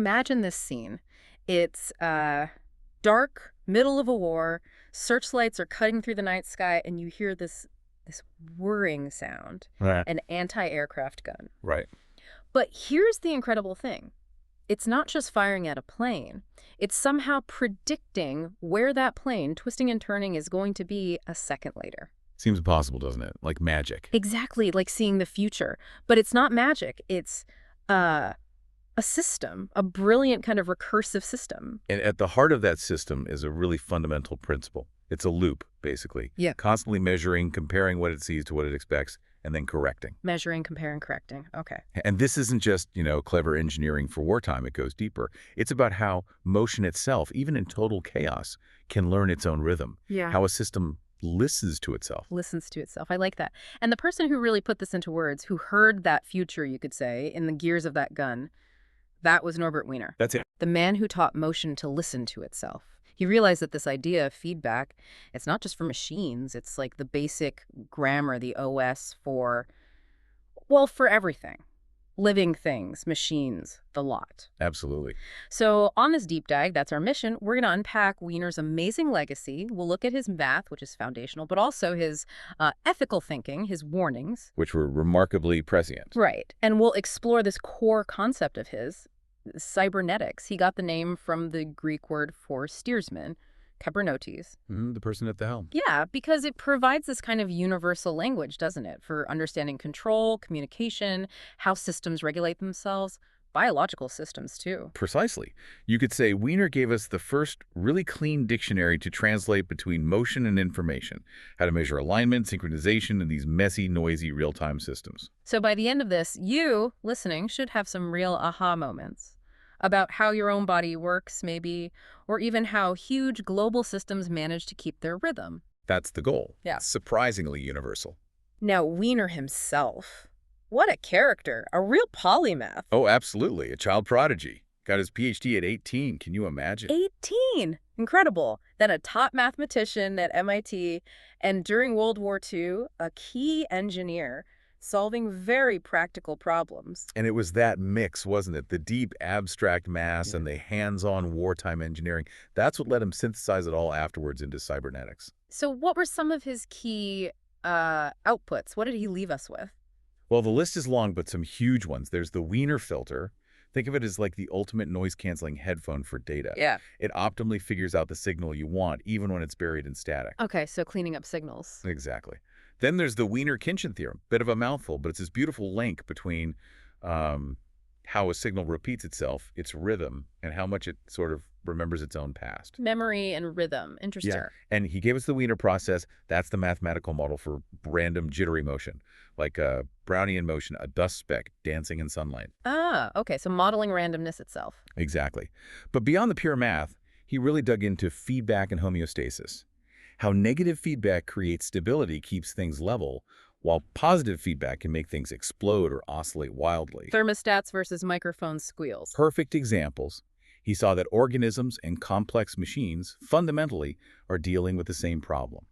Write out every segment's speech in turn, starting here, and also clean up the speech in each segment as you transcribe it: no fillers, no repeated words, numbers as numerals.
imagine this scene. It's dark, middle of a war, searchlights are cutting through the night sky, and you hear this whirring sound, Right. an anti-aircraft gun. Right. But here's the incredible thing. It's not just firing at a plane. It's somehow predicting where that plane, twisting and turning, is going to be a second later. Seems impossible, doesn't it? Like magic. Exactly, like seeing the future. But it's not magic. It's a system, a brilliant kind of recursive system. And at the heart of that system is a really fundamental principle. It's a loop, basically. Yeah. Constantly measuring, comparing what it sees to what it expects, and then correcting. Measuring, comparing, correcting. Okay. And this isn't just, clever engineering for wartime. It goes deeper. It's about how motion itself, even in total chaos, can learn its own rhythm. Yeah. How a system listens to itself. Listens to itself. I like that. And the person who really put this into words, who heard that future, you could say, in the gears of that gun, that was Norbert Wiener. That's it. The man who taught motion to listen to itself. He realized that this idea of feedback, it's not just for machines. It's like the basic grammar, the OS for everything. Living things, machines, the lot. Absolutely. So on this deep dive, that's our mission. We're going to unpack Wiener's amazing legacy. We'll look at his math, which is foundational, but also his ethical thinking, his warnings. Which were remarkably prescient. Right. And we'll explore this core concept of his, cybernetics. He got the name from the Greek word for steersman, kybernotes. The person at the helm. Yeah, because it provides this kind of universal language, doesn't it, for understanding control, communication, how systems regulate themselves, biological systems, too. Precisely. You could say Wiener gave us the first really clean dictionary to translate between motion and information, how to measure alignment, synchronization, in these messy, noisy, real-time systems. So by the end of this, you, listening, should have some real aha moments about how your own body works, maybe, or even how huge global systems manage to keep their rhythm. That's the goal. Yeah. Surprisingly universal. Now, Wiener himself, what a character, a real polymath. Oh, absolutely. A child prodigy. Got his PhD at 18. Can you imagine? 18! Incredible. Then a top mathematician at MIT, and during World War II, a key engineer solving very practical problems. And it was that mix, wasn't it? The deep abstract math and the hands-on wartime engineering. That's what let him synthesize it all afterwards into cybernetics. So what were some of his key outputs? What did he leave us with? Well, the list is long, but some huge ones. There's the Wiener filter. Think of it as like the ultimate noise-canceling headphone for data. Yeah. It optimally figures out the signal you want, even when it's buried in static. Okay, so cleaning up signals. Exactly. Then there's the Wiener-Khinchin theorem. Bit of a mouthful, but it's this beautiful link between how a signal repeats itself, its rhythm, and how much it sort of remembers its own past. Memory and rhythm. Interesting. Yeah. And he gave us the Wiener process. That's the mathematical model for random jittery motion, like a Brownian motion, a dust speck dancing in sunlight. Ah, okay, so modeling randomness itself. Exactly. But beyond the pure math, he really dug into feedback and homeostasis. How negative feedback creates stability, keeps things level, while positive feedback can make things explode or oscillate wildly. Thermostats versus microphone squeals. Perfect examples. He saw that organisms and complex machines fundamentally are dealing with the same problem.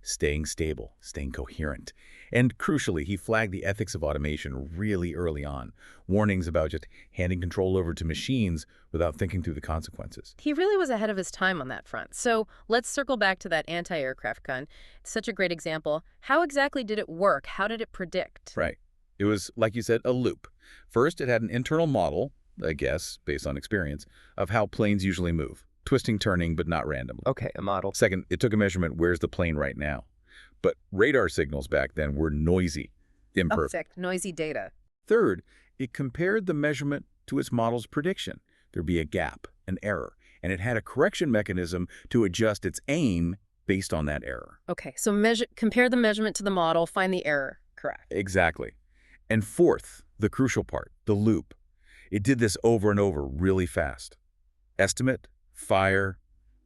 Staying stable, staying coherent. And crucially, he flagged the ethics of automation really early on. Warnings about just handing control over to machines without thinking through the consequences. He really was ahead of his time on that front. So let's circle back to that anti-aircraft gun. It's such a great example. How exactly did it work? How did it predict? Right. It was, like you said, a loop. First, it had an internal model, I guess, based on experience, of how planes usually move. Twisting, turning, but not randomly. Okay, a model. Second, it took a measurement, where's the plane right now? But radar signals back then were noisy, imperfect. Noisy data. Third, it compared the measurement to its model's prediction. There'd be a gap, an error, and it had a correction mechanism to adjust its aim based on that error. Okay, so compare the measurement to the model, find the error. Correct. Exactly. And fourth, the crucial part, the loop. It did this over and over really fast. Estimate, fire,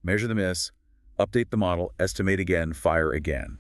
measure the miss, update the model, estimate again, fire again.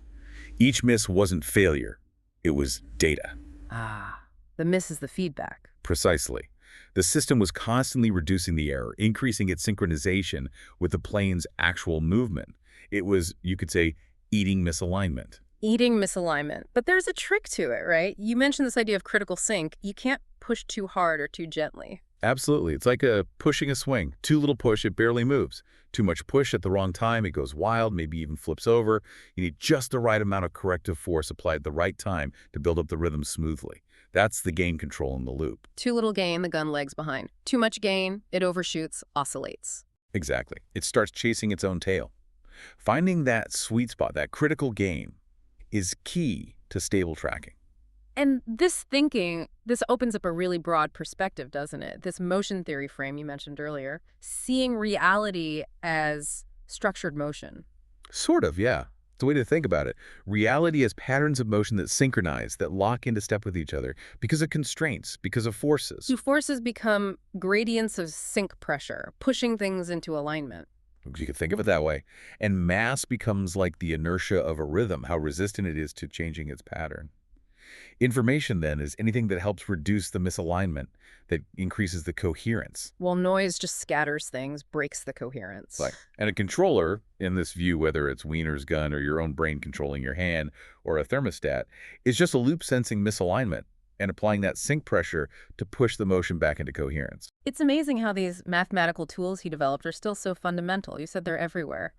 Each miss wasn't failure. It was data. Ah, the miss is the feedback. Precisely. The system was constantly reducing the error, increasing its synchronization with the plane's actual movement. It was, you could say, eating misalignment. Eating misalignment. But there's a trick to it, right? You mentioned this idea of critical sync. You can't push too hard or too gently. Absolutely. It's like pushing a swing. Too little push, it barely moves. Too much push at the wrong time, it goes wild, maybe even flips over. You need just the right amount of corrective force applied at the right time to build up the rhythm smoothly. That's the gain control in the loop. Too little gain, the gun lags behind. Too much gain, it overshoots, oscillates. Exactly. It starts chasing its own tail. Finding that sweet spot, that critical gain, is key to stable tracking. And this thinking, this opens up a really broad perspective, doesn't it? This motion theory frame you mentioned earlier, seeing reality as structured motion. Sort of, yeah. It's a way to think about it. Reality as patterns of motion that synchronize, that lock into step with each other because of constraints, because of forces. Do forces become gradients of sink pressure, pushing things into alignment? You could think of it that way. And mass becomes like the inertia of a rhythm, how resistant it is to changing its pattern. Information, then, is anything that helps reduce the misalignment, that increases the coherence. Well, noise just scatters things, breaks the coherence. And a controller, in this view, whether it's Wiener's gun or your own brain controlling your hand or a thermostat, is just a loop sensing misalignment and applying that sync pressure to push the motion back into coherence. It's amazing how these mathematical tools he developed are still so fundamental. You said they're everywhere.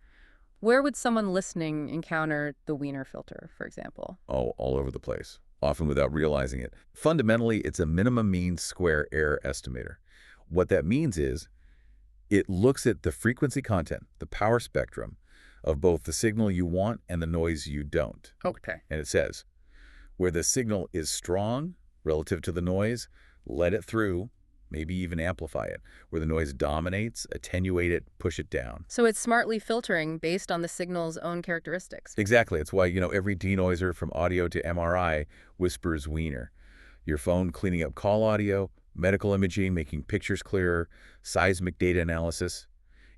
Where would someone listening encounter the Wiener filter, for example? Oh, all over the place, often without realizing it. Fundamentally, it's a minimum mean square error estimator. What that means is it looks at the frequency content, the power spectrum, of both the signal you want and the noise you don't. Okay. And it says, where the signal is strong relative to the noise, let it through, maybe even amplify it. Where the noise dominates, attenuate it, push it down. So it's smartly filtering based on the signal's own characteristics. Exactly. It's why, every denoiser from audio to MRI whispers Wiener. Your phone cleaning up call audio, medical imaging, making pictures clearer, seismic data analysis.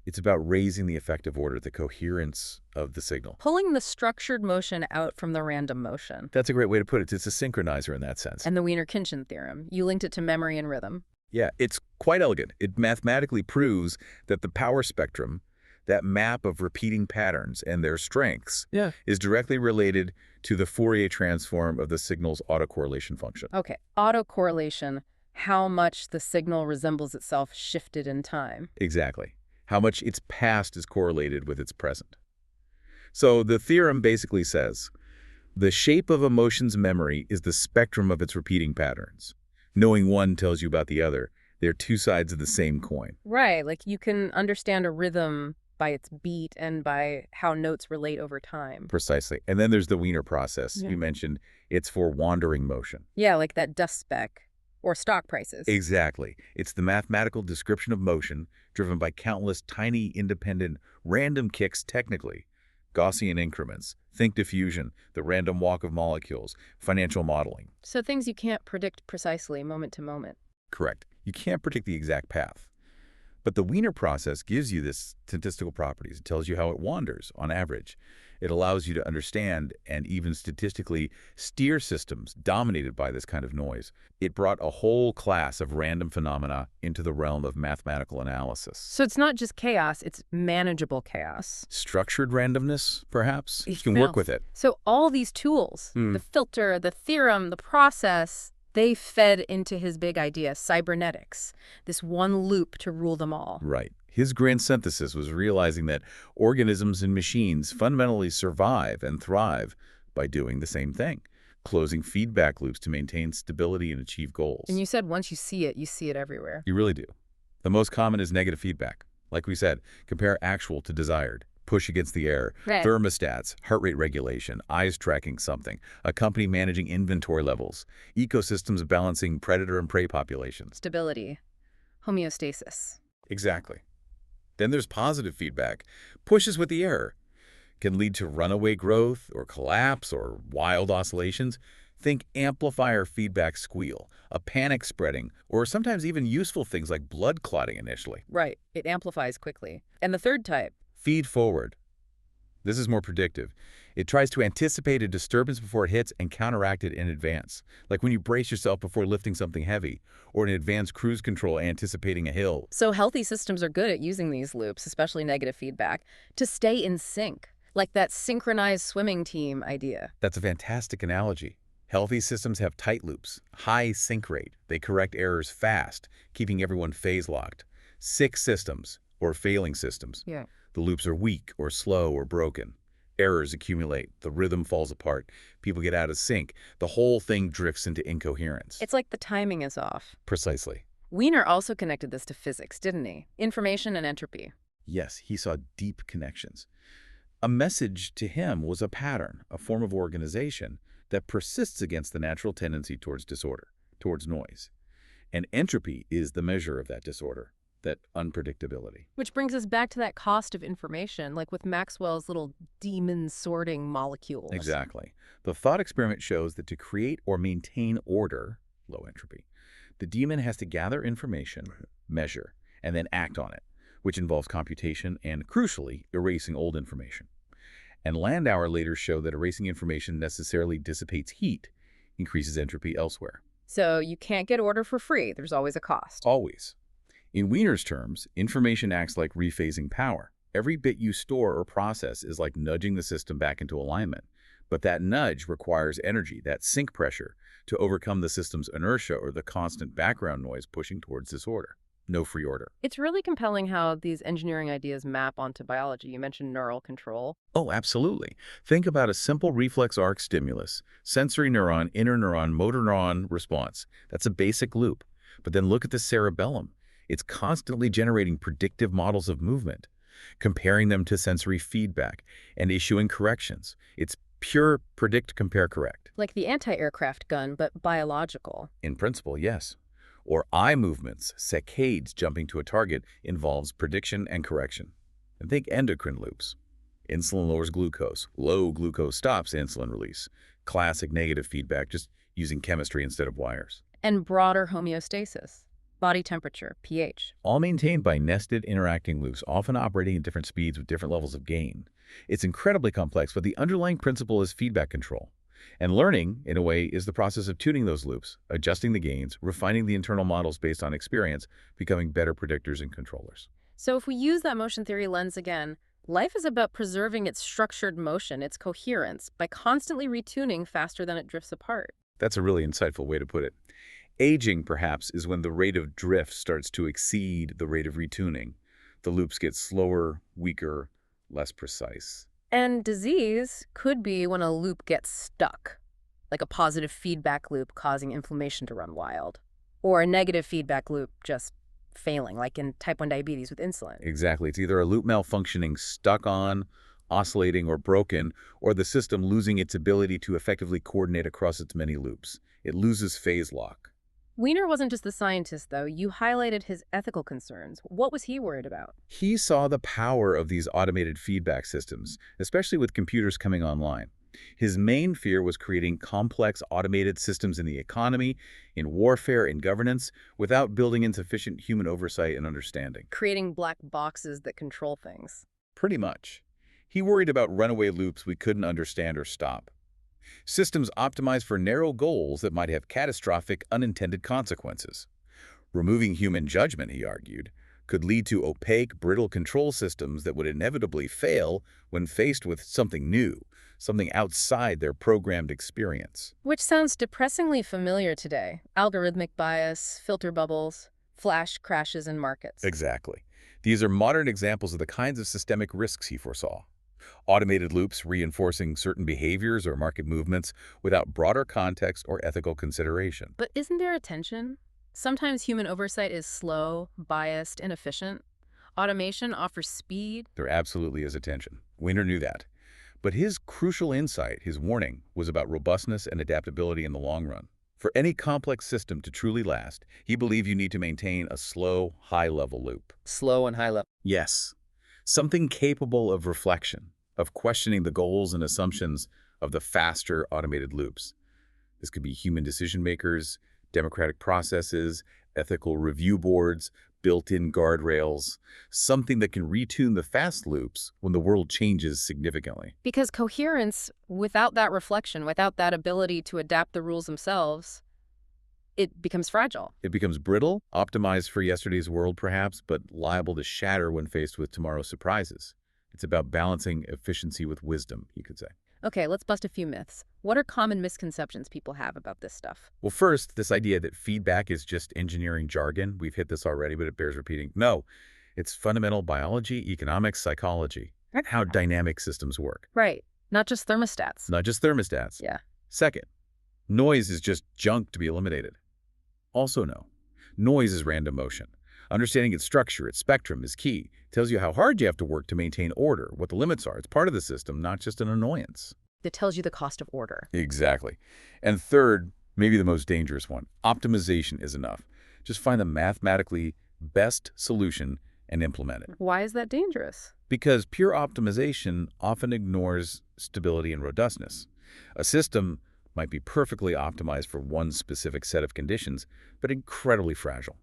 It's about raising the effective order, the coherence of the signal. Pulling the structured motion out from the random motion. That's a great way to put it. It's a synchronizer in that sense. And the Wiener-Khinchin theorem. You linked it to memory and rhythm. Yeah, it's quite elegant. It mathematically proves that the power spectrum, that map of repeating patterns and their strengths, is directly related to the Fourier transform of the signal's autocorrelation function. Okay, autocorrelation, how much the signal resembles itself shifted in time. Exactly. How much its past is correlated with its present. So the theorem basically says, the shape of a motion's memory is the spectrum of its repeating patterns. Knowing one tells you about the other. They're two sides of the same coin. Right, like you can understand a rhythm by its beat and by how notes relate over time. Precisely. And then there's the Wiener process. You mentioned it's for wandering motion. Yeah, like that dust speck or stock prices. Exactly. It's the mathematical description of motion driven by countless tiny, independent, random kicks technically. Gaussian increments, think diffusion, the random walk of molecules, financial modeling. So things you can't predict precisely moment to moment. Correct. You can't predict the exact path. But the Wiener process gives you this statistical properties. It tells you how it wanders on average. It allows you to understand and even statistically steer systems dominated by this kind of noise. It brought a whole class of random phenomena into the realm of mathematical analysis. So it's not just chaos, it's manageable chaos. Structured randomness, perhaps? You can work with it. So all these tools, the filter, the theorem, the process, they fed into his big idea, cybernetics, this one loop to rule them all. Right. His grand synthesis was realizing that organisms and machines fundamentally survive and thrive by doing the same thing, closing feedback loops to maintain stability and achieve goals. And you said once you see it everywhere. You really do. The most common is negative feedback. Like we said, compare actual to desired. Push against the air, thermostats, heart rate regulation, eyes tracking something, a company managing inventory levels, ecosystems balancing predator and prey populations. Stability, homeostasis. Exactly. Then there's positive feedback. Pushes with the error. Can lead to runaway growth or collapse or wild oscillations. Think amplifier feedback squeal, a panic spreading, or sometimes even useful things like blood clotting initially. Right. It amplifies quickly. And the third type? Feed forward. This is more predictive. It tries to anticipate a disturbance before it hits and counteract it in advance, like when you brace yourself before lifting something heavy, or in advanced cruise control anticipating a hill. So healthy systems are good at using these loops, especially negative feedback, to stay in sync, like that synchronized swimming team idea. That's a fantastic analogy. Healthy systems have tight loops, high sync rate. They correct errors fast, keeping everyone phase-locked. Sick systems, or failing systems, Yeah. the loops are weak or slow or broken. Errors accumulate, the rhythm falls apart, people get out of sync, the whole thing drifts into incoherence. It's like the timing is off. Precisely. Wiener also connected this to physics, didn't he? Information and entropy. Yes, he saw deep connections. A message to him was a pattern, a form of organization that persists against the natural tendency towards disorder, towards noise. And entropy is the measure of that disorder, that unpredictability. Which brings us back to that cost of information, like with Maxwell's little demon sorting molecules. Exactly. The thought experiment shows that to create or maintain order, low entropy, the demon has to gather information, measure, and then act on it, which involves computation and, crucially, erasing old information. And Landauer later showed that erasing information necessarily dissipates heat, increases entropy elsewhere. So you can't get order for free. There's always a cost. Always. In Wiener's terms, information acts like rephasing power. Every bit you store or process is like nudging the system back into alignment. But that nudge requires energy, that sync pressure, to overcome the system's inertia or the constant background noise pushing towards disorder. No free order. It's really compelling how these engineering ideas map onto biology. You mentioned neural control. Oh, absolutely. Think about a simple reflex arc stimulus, sensory neuron, interneuron, motor neuron response. That's a basic loop. But then look at the cerebellum. It's constantly generating predictive models of movement, comparing them to sensory feedback, and issuing corrections. It's pure predict, compare, correct. Like the anti-aircraft gun, but biological. In principle, yes. Or eye movements, saccades jumping to a target, involves prediction and correction. And think endocrine loops. Insulin lowers glucose. Low glucose stops insulin release. Classic negative feedback, just using chemistry instead of wires. And broader homeostasis. Body temperature, pH. All maintained by nested interacting loops, often operating at different speeds with different levels of gain. It's incredibly complex, but the underlying principle is feedback control. And learning, in a way, is the process of tuning those loops, adjusting the gains, refining the internal models based on experience, becoming better predictors and controllers. So if we use that motion theory lens again, life is about preserving its structured motion, its coherence, by constantly retuning faster than it drifts apart. That's a really insightful way to put it. Aging, perhaps, is when the rate of drift starts to exceed the rate of retuning. The loops get slower, weaker, less precise. And disease could be when a loop gets stuck, like a positive feedback loop causing inflammation to run wild, or a negative feedback loop just failing, like in type 1 diabetes with insulin. Exactly. It's either a loop malfunctioning, stuck on, oscillating, or broken, or the system losing its ability to effectively coordinate across its many loops. It loses phase lock. Wiener wasn't just the scientist, though. You highlighted his ethical concerns. What was he worried about? He saw the power of these automated feedback systems, especially with computers coming online. His main fear was creating complex automated systems in the economy, in warfare, in governance, without building in sufficient human oversight and understanding. Creating black boxes that control things. Pretty much. He worried about runaway loops we couldn't understand or stop. Systems optimized for narrow goals that might have catastrophic unintended consequences. Removing human judgment, he argued, could lead to opaque, brittle control systems that would inevitably fail when faced with something new, something outside their programmed experience. Which sounds depressingly familiar today. Algorithmic bias, filter bubbles, flash crashes in markets. Exactly. These are modern examples of the kinds of systemic risks he foresaw. Automated loops reinforcing certain behaviors or market movements without broader context or ethical consideration. But isn't there a tension? Sometimes human oversight is slow, biased, inefficient. Automation offers speed. There absolutely is a tension. Wiener knew that. But his crucial insight, his warning, was about robustness and adaptability in the long run. For any complex system to truly last, he believed you need to maintain a slow, high-level loop. Slow and high level. Yes, something capable of reflection, of questioning the goals and assumptions of the faster automated loops. This could be human decision makers, democratic processes, ethical review boards, built-in guardrails, something that can retune the fast loops when the world changes significantly. Because coherence, without that reflection, without that ability to adapt the rules themselves, it becomes fragile. It becomes brittle, optimized for yesterday's world perhaps, but liable to shatter when faced with tomorrow's surprises. It's about balancing efficiency with wisdom, you could say. Okay, let's bust a few myths. What are common misconceptions people have about this stuff? Well, first, this idea that feedback is just engineering jargon. We've hit this already, but it bears repeating. No, it's fundamental biology, economics, psychology, and how dynamic systems work, Right. Not just thermostats. not just thermostats. Yeah. Second, noise is just junk to be eliminated. Also, no, noise is random motion. Understanding its structure, its spectrum is key. It tells you how hard you have to work to maintain order, what the limits are. It's part of the system, not just an annoyance. That tells you the cost of order. Exactly. And third, maybe the most dangerous one, optimization is enough. Just find the mathematically best solution and implement it. Why is that dangerous? Because pure optimization often ignores stability and robustness. A system might be perfectly optimized for one specific set of conditions, but incredibly fragile.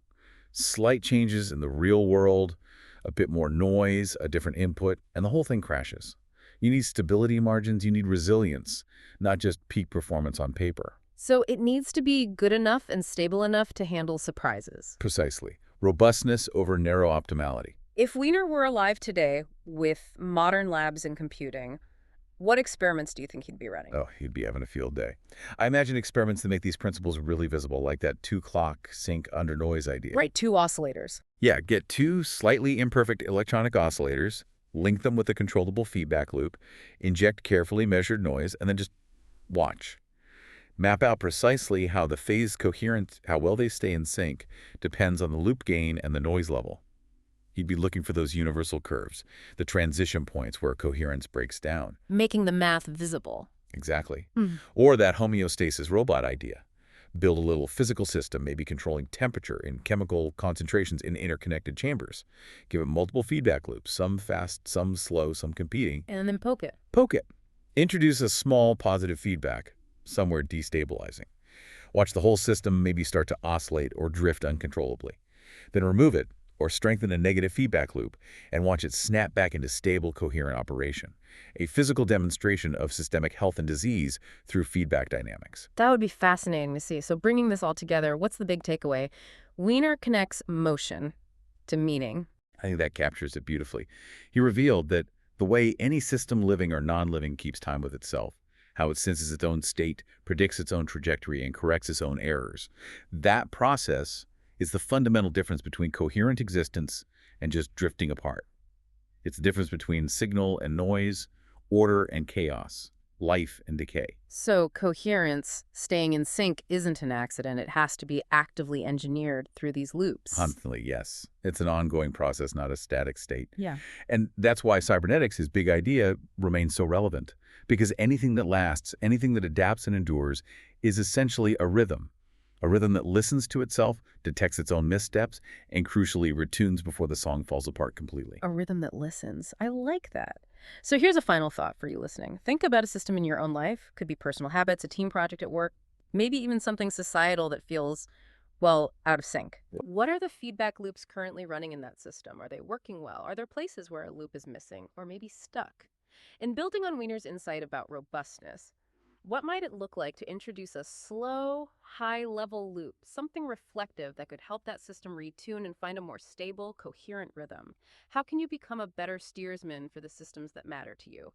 Slight changes in the real world, a bit more noise, a different input, and the whole thing crashes. You need stability margins, you need resilience, not just peak performance on paper. So it needs to be good enough and stable enough to handle surprises. Precisely. Robustness over narrow optimality. If Wiener were alive today with modern labs and computing, what experiments do you think he'd be running? Oh, he'd be having a field day. I imagine experiments that make these principles really visible, like that two-clock sync under noise idea. Right, 2 oscillators. Yeah, get 2 slightly imperfect electronic oscillators, link them with a controllable feedback loop, inject carefully measured noise, and then just watch. Map out precisely how the phase coherent, how well they stay in sync, depends on the loop gain and the noise level. You'd be looking for those universal curves, the transition points where coherence breaks down. Making the math visible. Exactly. Mm. Or that homeostasis robot idea. Build a little physical system, maybe controlling temperature and chemical concentrations in interconnected chambers. Give it multiple feedback loops, some fast, some slow, some competing. And then poke it. Poke it. Introduce a small positive feedback, somewhere destabilizing. Watch the whole system maybe start to oscillate or drift uncontrollably. Then remove it or strengthen a negative feedback loop and watch it snap back into stable, coherent operation. A physical demonstration of systemic health and disease through feedback dynamics. That would be fascinating to see. So bringing this all together, what's the big takeaway? Wiener connects motion to meaning. I think that captures it beautifully. He revealed that the way any system, living or non-living, keeps time with itself, how it senses its own state, predicts its own trajectory, and corrects its own errors. That process is the fundamental difference between coherent existence and just drifting apart. It's the difference between signal and noise, order and chaos, life and decay. So coherence, staying in sync, isn't an accident. It has to be actively engineered through these loops. Constantly, yes. It's an ongoing process, not a static state. Yeah. And that's why cybernetics, his big idea, remains so relevant. Because anything that lasts, anything that adapts and endures, is essentially a rhythm. A rhythm that listens to itself, detects its own missteps, and crucially retunes before the song falls apart completely. A rhythm that listens. I like that. So here's a final thought for you listening. Think about a system in your own life. Could be personal habits, a team project at work, maybe even something societal that feels, well, out of sync. What are the feedback loops currently running in that system? Are they working well? Are there places where a loop is missing or maybe stuck? And building on Wiener's insight about robustness, what might it look like to introduce a slow, high-level loop, something reflective that could help that system retune and find a more stable, coherent rhythm? How can you become a better steersman for the systems that matter to you?